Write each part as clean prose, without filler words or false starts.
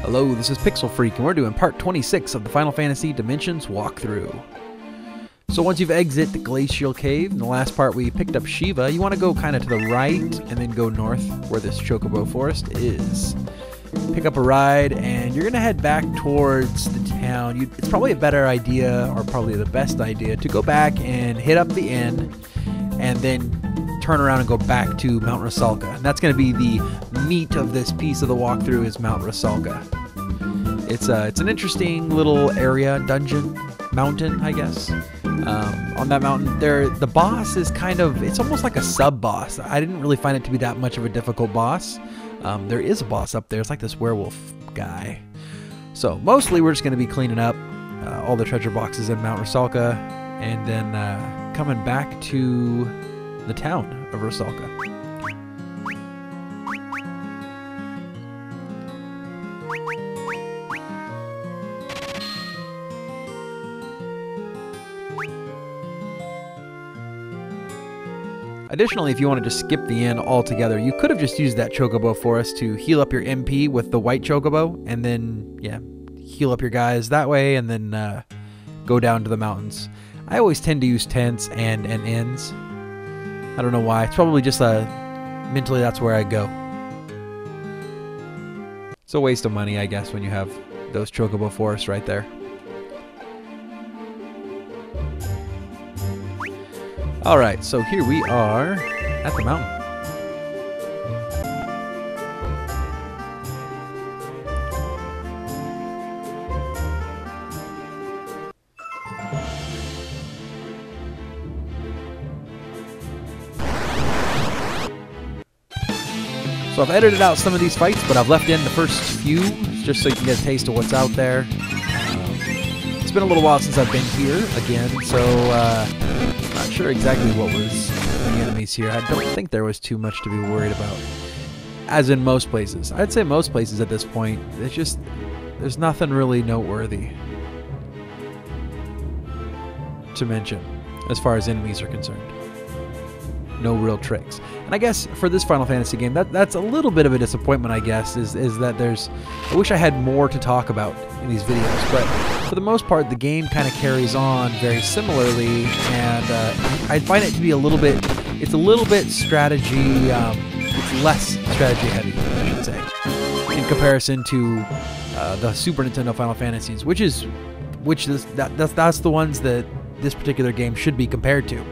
Hello, this is Pixel Freak, and we're doing part 26 of the Final Fantasy Dimensions walkthrough. So once you've exited the Glacial Cave, in the last part we picked up Shiva, you want to go kind of to the right and then go north where this Chocobo Forest is. Pick up a ride, and you're going to head back towards the town. It's probably a better idea, or probably the best idea, to go back and hit up the inn, and then turn around and go back to Mount Rusalka. And that's going to be the meat of this piece of the walkthrough, is Mount Rusalka. It's an interesting little area, dungeon, mountain, I guess. On that mountain, the boss is it's almost like a sub-boss. I didn't really find it to be that much of a difficult boss. There is a boss up there. It's like this werewolf guy. So mostly we're just going to be cleaning up all the treasure boxes in Mount Rusalka, and then coming back to the town of Rusalka. Additionally, if you wanted to skip the inn altogether, you could have just used that Chocobo Forest to heal up your MP with the white Chocobo, and then, yeah, heal up your guys that way, and then go down to the mountains. I always tend to use tents and inns. I don't know why. It's probably just mentally that's where I go. It's a waste of money, I guess, when you have those Chocobo Forests right there. Alright, so here we are at the mountain. So I've edited out some of these fights, but I've left in the first few just so you can get a taste of what's out there. It's been a little while since I've been here again, so not sure exactly what was the enemies here. I don't think there was too much to be worried about, as in most places. I'd say most places at this point, there's nothing really noteworthy to mention as far as enemies are concerned. No real tricks. And I guess for this Final Fantasy game, that's a little bit of a disappointment, I guess, is that I wish I had more to talk about in these videos, but for the most part, the game kind of carries on very similarly, and I find it to be it's a little bit strategy, it's less strategy heavy, I should say, in comparison to the Super Nintendo Final Fantasies, that's the ones that this particular game should be compared to.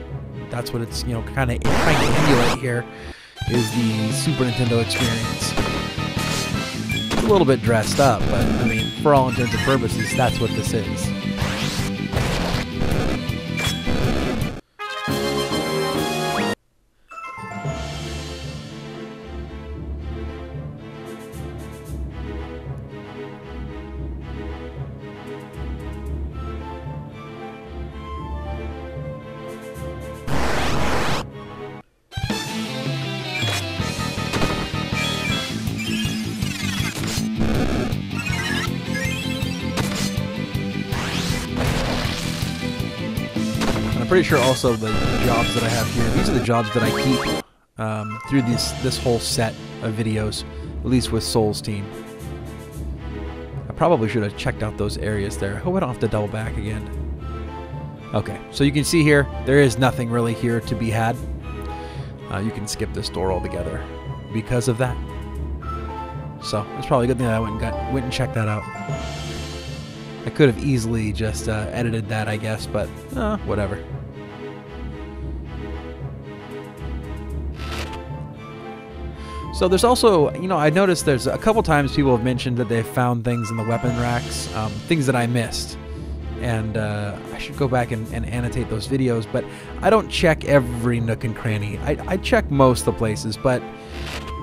That's what it's, kind of trying to emulate here, is the Super Nintendo experience. It's a little bit dressed up, but, I mean, for all intents and purposes, that's what this is. I'm pretty sure also the jobs that I have here, these are the jobs that I keep through this whole set of videos, at least with Soul's team. I probably should have checked out those areas there. I hope I don't have to double back again. Okay, so you can see here, there is nothing really here to be had. You can skip this door altogether because of that. So it's probably a good thing that I went and checked that out. I could have easily just edited that, I guess, but whatever. So there's also, I noticed there's a couple times people have mentioned that they've found things in the weapon racks, things that I missed. And I should go back and annotate those videos, but I don't check every nook and cranny. I check most of the places, but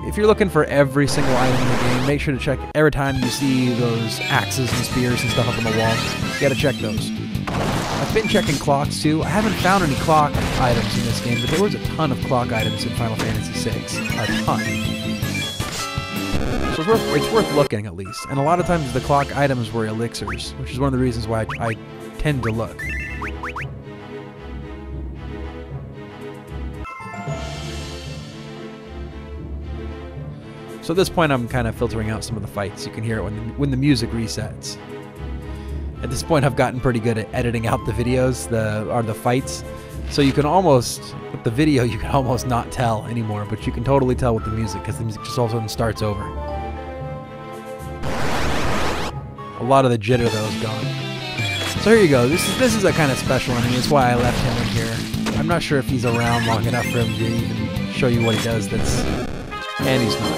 if you're looking for every single item in the game, make sure to check every time you see those axes and spears and stuff up on the wall. You gotta check those. I've been checking clocks too. I haven't found any clock items in this game, but there was a ton of clock items in Final Fantasy VI. A ton. So it's worth looking at least. And a lot of times the clock items were elixirs, which is one of the reasons why I tend to look. So at this point, I'm kind of filtering out some of the fights. You can hear it when the music resets. At this point, I've gotten pretty good at editing out the videos, the fights. So you can almost, with the video, you can almost not tell anymore, but you can totally tell with the music, because the music just all of a sudden starts over. A lot of the jitter, though, is gone. So here you go. This is a kind of special enemy. That's why I left him in here. I'm not sure if he's around long enough for him to even show you what he does. And he's not.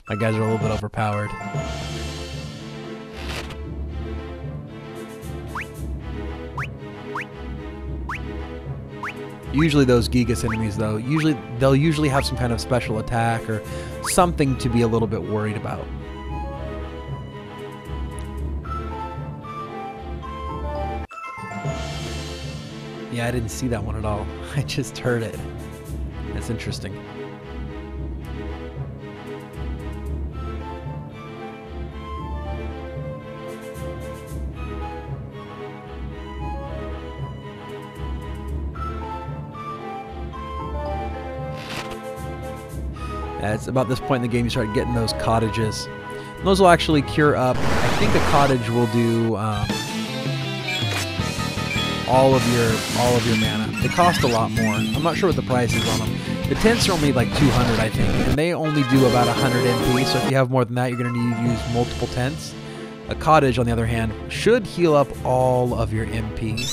My guys are a little bit overpowered. Usually those Gigas enemies, though, they'll usually have some kind of special attack or something to be a little bit worried about. Yeah, I didn't see that one at all. I just heard it. That's interesting. It's about this point in the game you start getting those cottages. And those will actually cure up. I think a cottage will do all of your mana. They cost a lot more. I'm not sure what the price is on them. The tents are only like 200, I think, and they only do about 100 MP. So if you have more than that, you're going to need to use multiple tents. A cottage, on the other hand, should heal up all of your MP.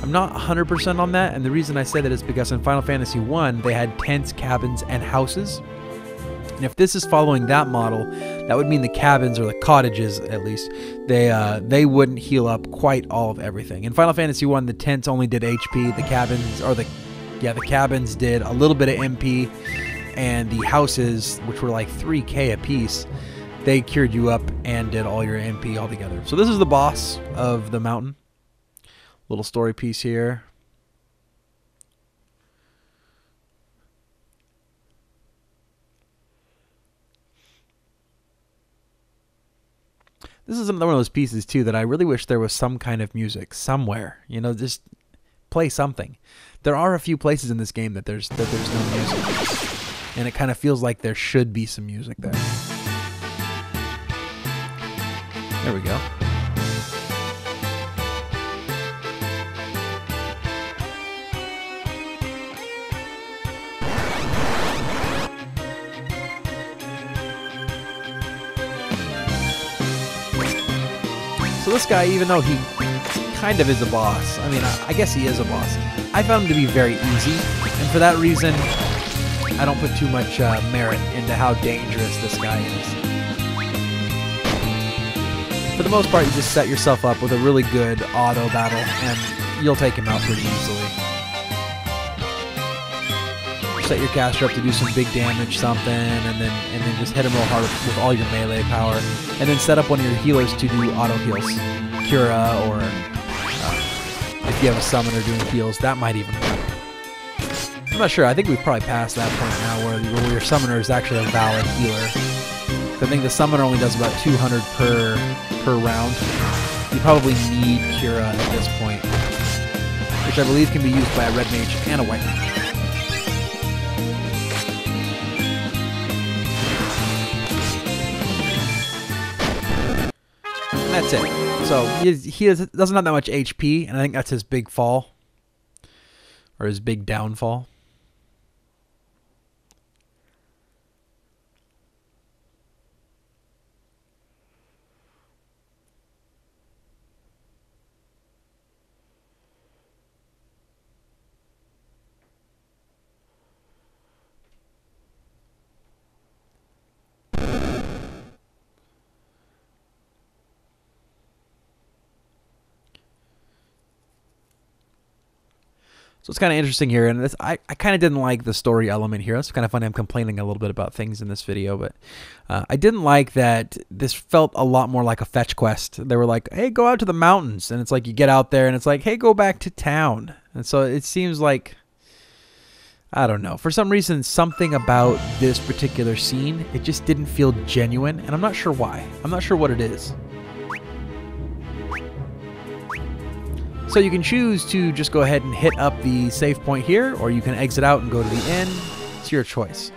I'm not 100% on that, and the reason I say that is because in Final Fantasy I, they had tents, cabins, and houses. And if this is following that model, that would mean the cabins, or the cottages at least, they wouldn't heal up quite all of everything. In Final Fantasy I, the tents only did HP, the cabins did a little bit of MP, and the houses, which were like 3k a piece, they cured you up and did all your MP altogether. So this is the boss of the mountain. Little story piece here. This is one of those pieces, too, that I really wish there was some kind of music somewhere. You know, just play something. There are a few places in this game that there's no music. And it kind of feels like there should be some music there. There we go. So this guy, even though he kind of is a boss, I mean, I guess he is a boss, I found him to be very easy, and for that reason, I don't put too much merit into how dangerous this guy is. For the most part, you just set yourself up with a really good auto battle, and you'll take him out pretty easily. Set your caster up to do some big damage, something, and then just hit him real hard with all your melee power, and then set up one of your healers to do auto heals, Cura, or if you have a summoner doing heals, that might even work. I'm not sure. I think we've probably passed that point now where your summoner is actually a valid healer. I think the summoner only does about 200 per round. You probably need Cura at this point, which I believe can be used by a red mage and a white mage. That's it. So he doesn't have that much HP, and I think that's his big fall, or his big downfall. So it's kind of interesting here, and I kind of didn't like the story element here. It's kind of funny I'm complaining a little bit about things in this video, but I didn't like that this felt a lot more like a fetch quest. They were like, hey, go out to the mountains, and it's like you get out there, and it's like, hey, go back to town. And so it seems like, I don't know, for some reason, something about this particular scene, it just didn't feel genuine, and I'm not sure why. I'm not sure what it is. So you can choose to just go ahead and hit up the save point here, or you can exit out and go to the inn. It's your choice.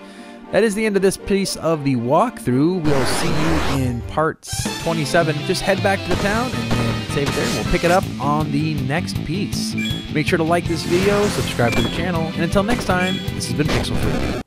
That is the end of this piece of the walkthrough. We'll see you in parts 27. Just head back to the town and then save it there. We'll pick it up on the next piece. Make sure to like this video, subscribe to the channel, and until next time, this has been Pixel Fruit.